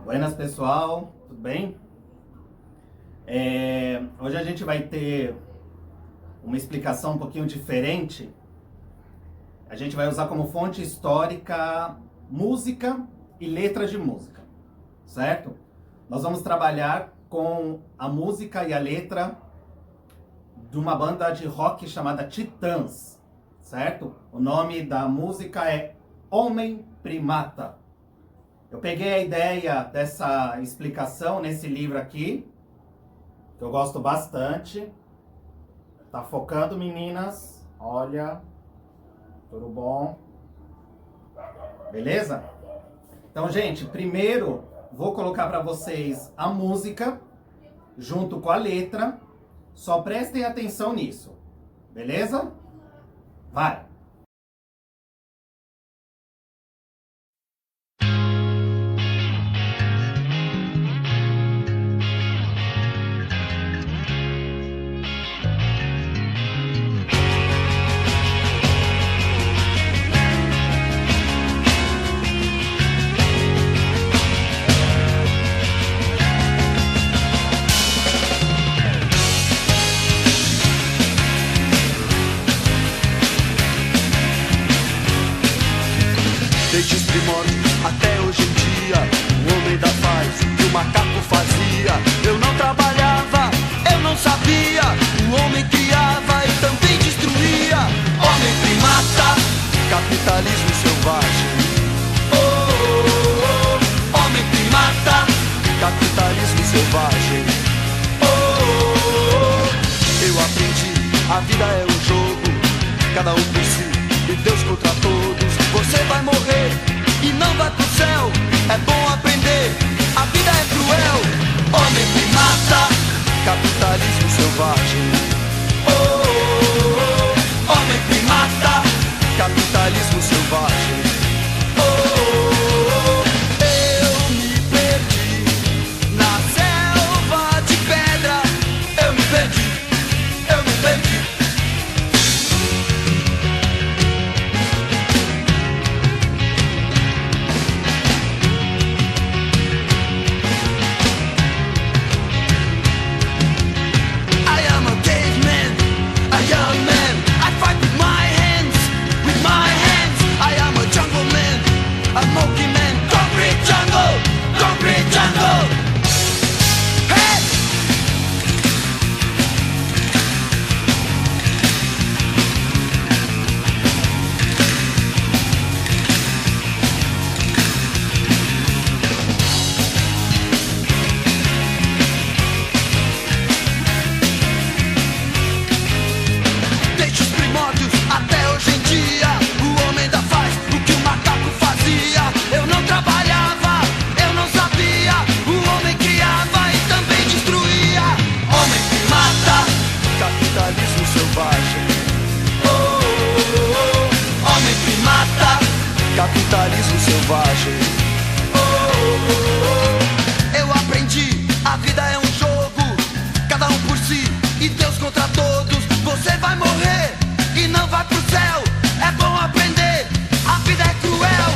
Buenas, pessoal, tudo bem? Hoje a gente vai ter uma explicação um pouquinho diferente. A gente vai usar como fonte histórica música e letras de música, certo? Nós vamos trabalhar com a música e a letra de uma banda de rock chamada Titãs, certo? O nome da música é Homem Primata. Eu peguei a ideia dessa explicação nesse livro aqui, que eu gosto bastante. Tá focando, meninas? Olha, tudo bom? Beleza? Então, gente, primeiro vou colocar para vocês a música junto com a letra. Só prestem atenção nisso. Beleza? Vai! Desde os primórdios até hoje em dia, o homem ainda faz o que o macaco fazia. Eu não trabalhava, eu não sabia. O homem criava e também destruía. Homem primata, capitalismo selvagem. Oh, oh, oh. Homem primata, capitalismo selvagem. Oh, oh, oh. Eu aprendi, a vida é um jogo, cada um por si e Deus contra todos. Você vai morrer e não vai pro céu. É bom aprender, a vida é cruel. Homem primata, capitalismo selvagem. Oh, oh, oh. Homem primata, capitalismo selvagem. Oh, oh, oh. Eu me perdi na selva de pedra. Eu me perdi, eu me perdi. Capitalismo selvagem. Oh, oh, oh. Eu aprendi, a vida é um jogo, cada um por si e Deus contra todos. Você vai morrer e não vai pro céu. É bom aprender, a vida é cruel.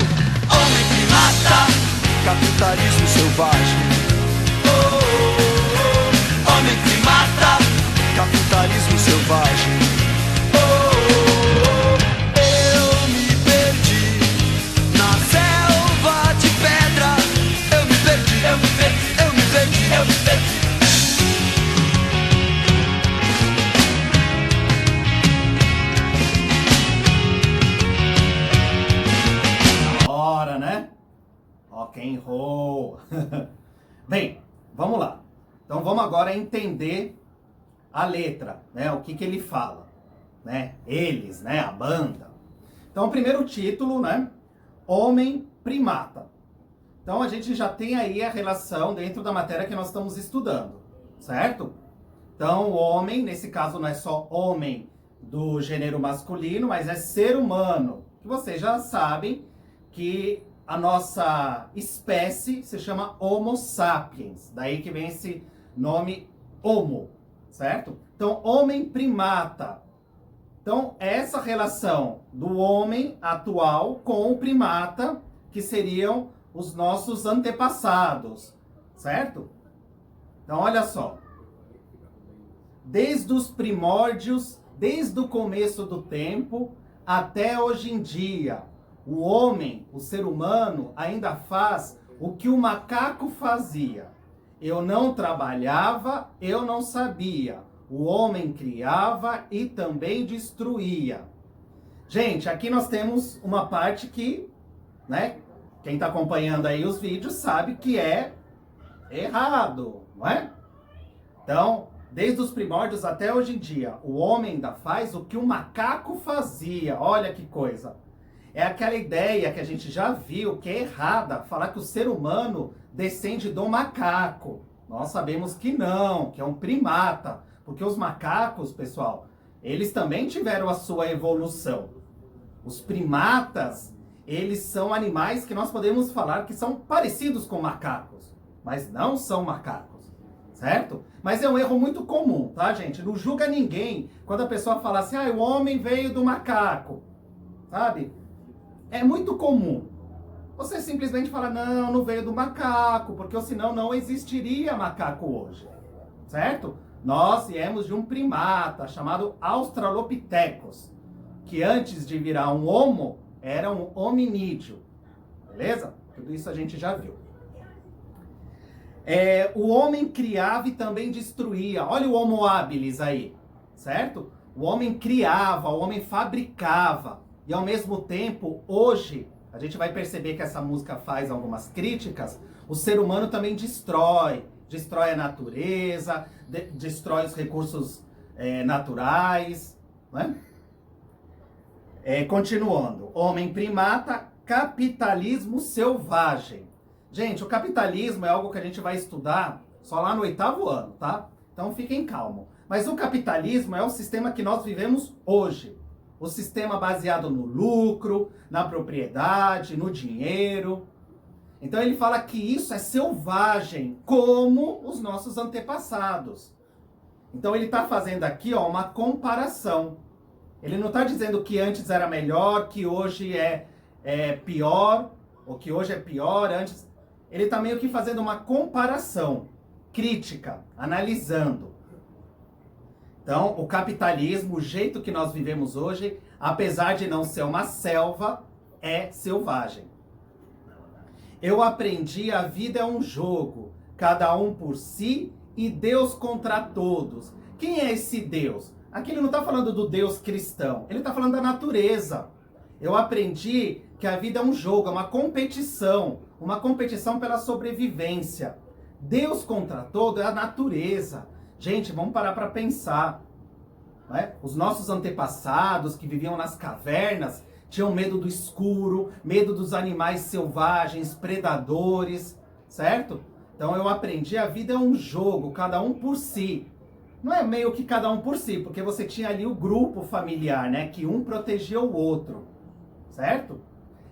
Homem primata, capitalismo selvagem. Oh, oh, oh. Homem primata, capitalismo selvagem. Oh, oh, oh. Bora, né? Rock and roll. Bem, vamos lá. Então vamos agora entender a letra, né? O que ele fala, né? Eles, né? A banda. Então, o primeiro título, né? Homem primata. Então, a gente já tem aí a relação dentro da matéria que nós estamos estudando, certo? Então, o homem, nesse caso, não é só homem do gênero masculino, mas é ser humano. Que vocês já sabem que a nossa espécie se chama Homo sapiens. Daí que vem esse nome Homo, certo? Então, homem primata. Então, essa relação do homem atual com o primata, que seriam os nossos antepassados, certo? Então, olha só. Desde os primórdios, desde o começo do tempo até hoje em dia, o homem, o ser humano, ainda faz o que o macaco fazia. Eu não trabalhava, eu não sabia. O homem criava e também destruía. Gente, aqui nós temos uma parte que, né, quem está acompanhando aí os vídeos sabe que é errado, não é? Então, desde os primórdios até hoje em dia, o homem ainda faz o que o macaco fazia. Olha que coisa. É aquela ideia que a gente já viu, que é errada, falar que o ser humano descende do macaco. Nós sabemos que não, que é um primata. Porque os macacos, pessoal, eles também tiveram a sua evolução. Os primatas, eles são animais que nós podemos falar que são parecidos com macacos, mas não são macacos, certo? Mas é um erro muito comum, tá, gente? Não julga ninguém quando a pessoa fala assim, o homem veio do macaco, sabe? É muito comum. Você simplesmente fala, não veio do macaco, porque senão não existiria macaco hoje, certo? Nós viemos de um primata chamado Australopithecus, que antes de virar um homo, era um hominídeo, beleza? Tudo isso a gente já viu. O homem criava e também destruía. Olha o Homo habilis aí, certo? O homem criava, o homem fabricava. E ao mesmo tempo, hoje, a gente vai perceber que essa música faz algumas críticas, o ser humano também destrói a natureza, destrói os recursos naturais, né? Continuando, homem primata, capitalismo selvagem. Gente, o capitalismo é algo que a gente vai estudar só lá no 8º ano, tá? Então fiquem calmos. Mas o capitalismo é o sistema que nós vivemos hoje. O sistema baseado no lucro, na propriedade, no dinheiro. Então ele fala que isso é selvagem, como os nossos antepassados. Então ele está fazendo aqui uma comparação. Ele não está dizendo que antes era melhor, que hoje é pior, ou que hoje é pior, antes. Ele está meio que fazendo uma comparação crítica, analisando. Então, o capitalismo, o jeito que nós vivemos hoje, apesar de não ser uma selva, é selvagem. Eu aprendi, a vida é um jogo, cada um por si e Deus contra todos. Quem é esse Deus? Aqui ele não está falando do Deus cristão, ele está falando da natureza. Eu aprendi que a vida é um jogo, é uma competição pela sobrevivência. Deus contra todo é a natureza. Gente, vamos parar para pensar. Não é? Os nossos antepassados que viviam nas cavernas tinham medo do escuro, medo dos animais selvagens, predadores, certo? Então eu aprendi, a vida é um jogo, cada um por si. Não é meio que cada um por si, porque você tinha ali o grupo familiar, né? Que um protegia o outro, certo?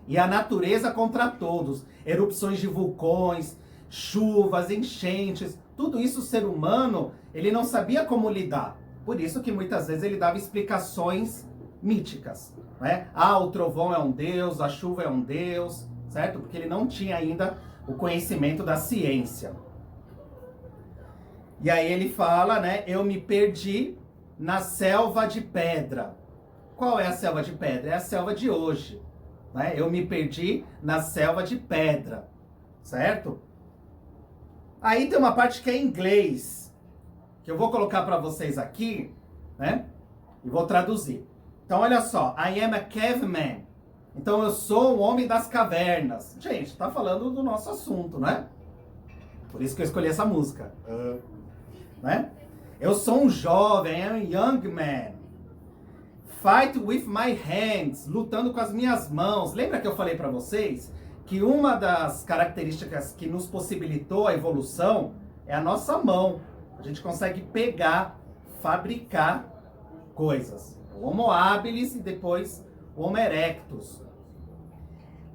E a natureza contra todos. Erupções de vulcões, chuvas, enchentes, tudo isso o ser humano, ele não sabia como lidar. Por isso que muitas vezes ele dava explicações míticas, né? O trovão é um deus, a chuva é um deus, certo? Porque ele não tinha ainda o conhecimento da ciência. E aí ele fala, né? Eu me perdi na selva de pedra. Qual é a selva de pedra? É a selva de hoje, né? Eu me perdi na selva de pedra, certo? Aí tem uma parte que é em inglês, que eu vou colocar para vocês aqui, né? E vou traduzir. Então, olha só. I am a caveman. Então, eu sou um homem das cavernas. Gente, tá falando do nosso assunto, né? Por isso que eu escolhi essa música. Né? Eu sou um jovem, I am a young man. Fight with my hands. Lutando com as minhas mãos. Lembra que eu falei para vocês que uma das características que nos possibilitou a evolução é a nossa mão. A gente consegue pegar, fabricar coisas. O Homo habilis e depois o Homo erectus.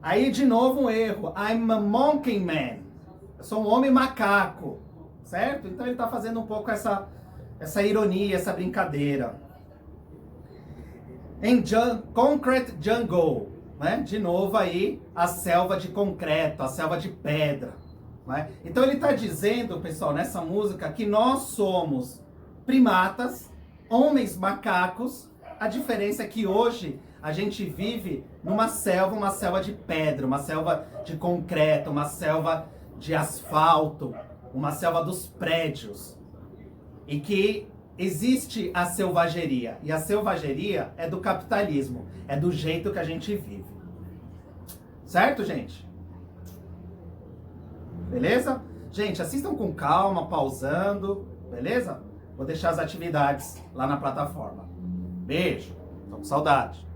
Aí de novo um erro. I'm a monkey man. Eu sou um homem macaco. Certo? Então ele está fazendo um pouco essa ironia, essa brincadeira. Em concrete jungle. né? De novo aí, a selva de concreto, a selva de pedra. Né? Então ele está dizendo, pessoal, nessa música, que nós somos primatas, homens macacos. A diferença é que hoje a gente vive numa selva de pedra, uma selva de concreto, uma selva de asfalto, uma selva dos prédios. E que existe a selvageria. E a selvageria é do capitalismo, é do jeito que a gente vive. Certo, gente? Beleza? Gente, assistam com calma, pausando, beleza? Vou deixar as atividades lá na plataforma. Beijo, tô com saudade.